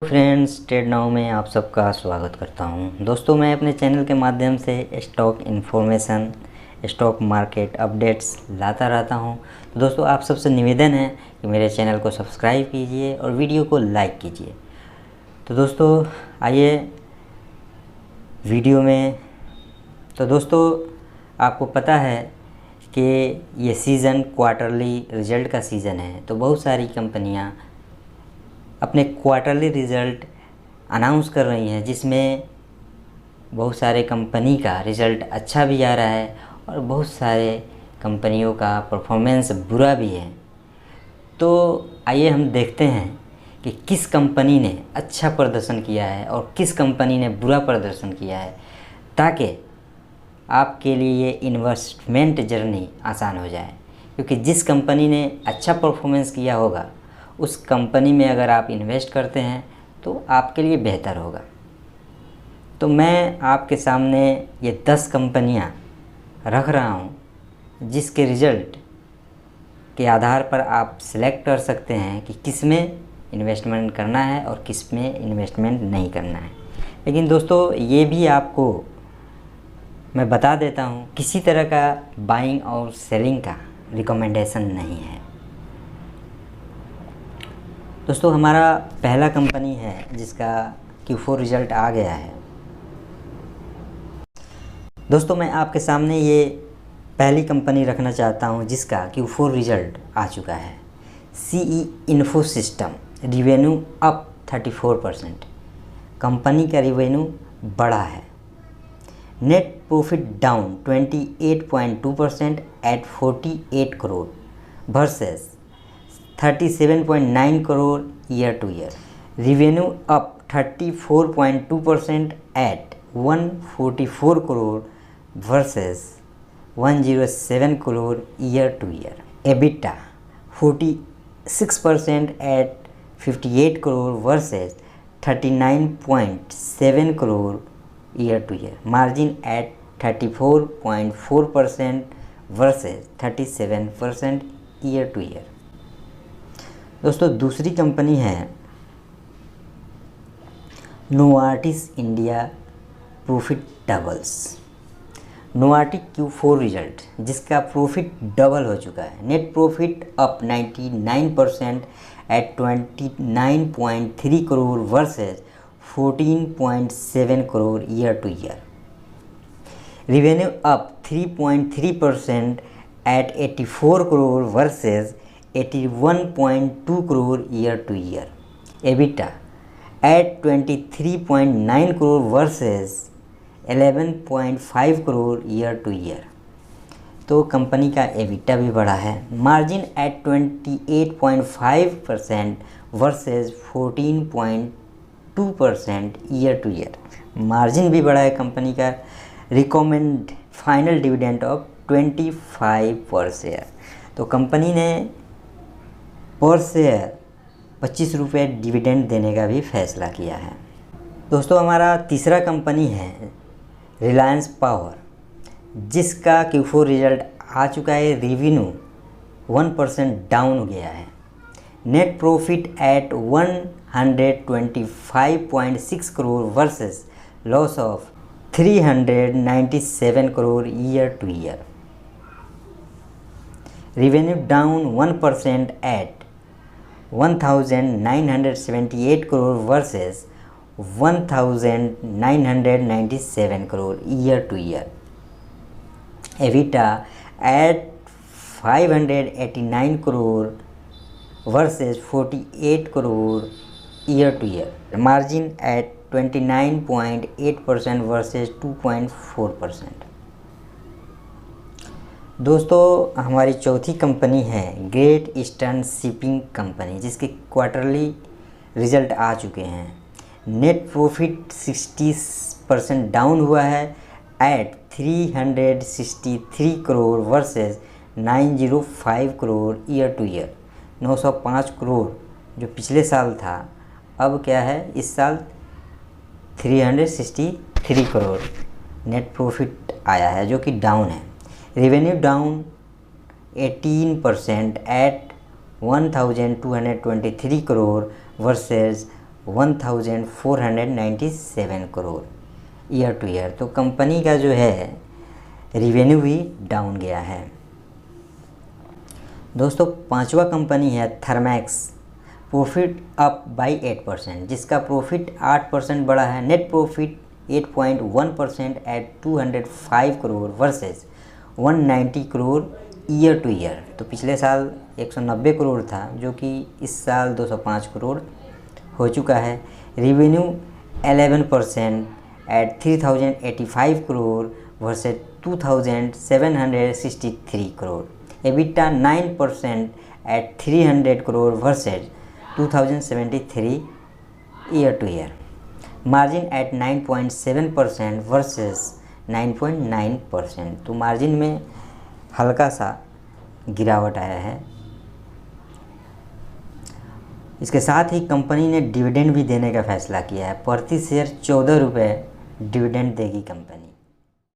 Friends, trade now में आप सबका स्वागत करता हूं। दोस्तों, मैं अपने चैनल के माध्यम से stock information, stock market updates लाता रहता हूं। तो दोस्तों, आप सबसे निवेदन है कि मेरे चैनल को सब्सक्राइब कीजिए और वीडियो को लाइक कीजिए। तो दोस्तों, आइए वीडियो में। तो दोस्तों, आपको पता है कि ये सीज़न क्वार्टरली रिजल्ट का सीज़न है। तो बहुत सारी कंपनियां अपने क्वार्टरली रिज़ल्ट अनाउंस कर रही हैं, जिसमें बहुत सारे कंपनी का रिज़ल्ट अच्छा भी आ रहा है और बहुत सारे कंपनियों का परफॉर्मेंस बुरा भी है। तो आइए हम देखते हैं कि किस कंपनी ने अच्छा प्रदर्शन किया है और किस कंपनी ने बुरा प्रदर्शन किया है, ताकि आपके लिए ये इन्वेस्टमेंट जर्नी आसान हो जाए। क्योंकि जिस कंपनी ने अच्छा परफॉर्मेंस किया होगा, उस कंपनी में अगर आप इन्वेस्ट करते हैं तो आपके लिए बेहतर होगा। तो मैं आपके सामने ये 10 कंपनियां रख रहा हूं, जिसके रिज़ल्ट के आधार पर आप सिलेक्ट कर सकते हैं कि किस में इन्वेस्टमेंट करना है और किस में इन्वेस्टमेंट नहीं करना है। लेकिन दोस्तों, ये भी आपको मैं बता देता हूँ, किसी तरह का बाइंग और सेलिंग का रिकमेंडेशन नहीं है। दोस्तों, हमारा पहला कंपनी है जिसका Q4 रिज़ल्ट आ गया है। दोस्तों, मैं आपके सामने ये पहली कंपनी रखना चाहता हूँ जिसका Q4 रिज़ल्ट आ चुका है। CE info system, revenue up 34%। Company का रिवेन्यू बढ़ा है। Net profit down 28.2% at 48 crore versus 37.9 crore year to year. Revenue up 34.2% at 144 crore versus 107 crore year to year. EBITDA 46% at 58 crore versus 39.7 crore year to year. Margin at 34.4% versus 37% year to year. दोस्तों, दूसरी company है Novartis India, profit doubles. Novartis Q4 result, जिसका profit double हो चुका है। Net profit up 99% at 29.3 crore versus 14.7 crore year to year. Revenue up 3.3% at 84 crore versus 81.2 crore year to year. EBITDA at 23.9 crore versus 11.5 crore year to year. तो company का EBITDA भी बढ़ा है। Margin at 28.5% versus 14.2% year to year. Margin भी बढ़ा है कंपनी का। Recommend final dividend of 25 पर शेयर। तो कंपनी ने पर शेयर 25 रुपये डिविडेंड देने का भी फैसला किया है। दोस्तों, हमारा तीसरा कंपनी है रिलायंस पावर, जिसका Q4 रिजल्ट आ चुका है। रेवेन्यू 1% डाउन हो गया है। Net profit at 125.6 crore versus loss of 397 crore year to year. Revenue down 1% at 1978 crore versus 1997 crore year to year. EBITDA at 589 crore versus 48 crore year to year. Margin at 29.8% versus 2.4%। दोस्तों, हमारी चौथी कंपनी है ग्रेट ईस्टर्न शिपिंग कंपनी, जिसके quarterly result आ चुके हैं। Net profit 60% down हुआ है at 363 crore versus 905 crore year to year. 905 crore जो पिछले साल था, अब क्या है, इस साल 363 करोड़ नेट प्रॉफिट आया है, जो कि डाउन है। Revenue down 18% at 1223 crore versus 1497 crore year to year. तो कंपनी का जो है रिवेन्यू भी डाउन गया है। दोस्तों पांचवा कंपनी है थर्मैक्स, प्रॉफिट अप बाई 8%, जिसका प्रॉफिट 8% बढ़ा है। Net profit 8.1% at 205 crore versus 190 crore year to year. तो पिछले साल 190 करोड़ था, जो कि इस साल 205 करोड़ हो चुका है। Revenue 11% at 3085 crore versus 2763 crore. EBITDA 9% at 300 crore versus 2073 year to year. Margin at 9.7% versus 9.9%। तो मार्जिन में हल्का सा गिरावट आया है। इसके साथ ही कंपनी ने डिविडेंड भी देने का फैसला किया है। प्रति शेयर 14 रुपये डिविडेंड देगी कंपनी।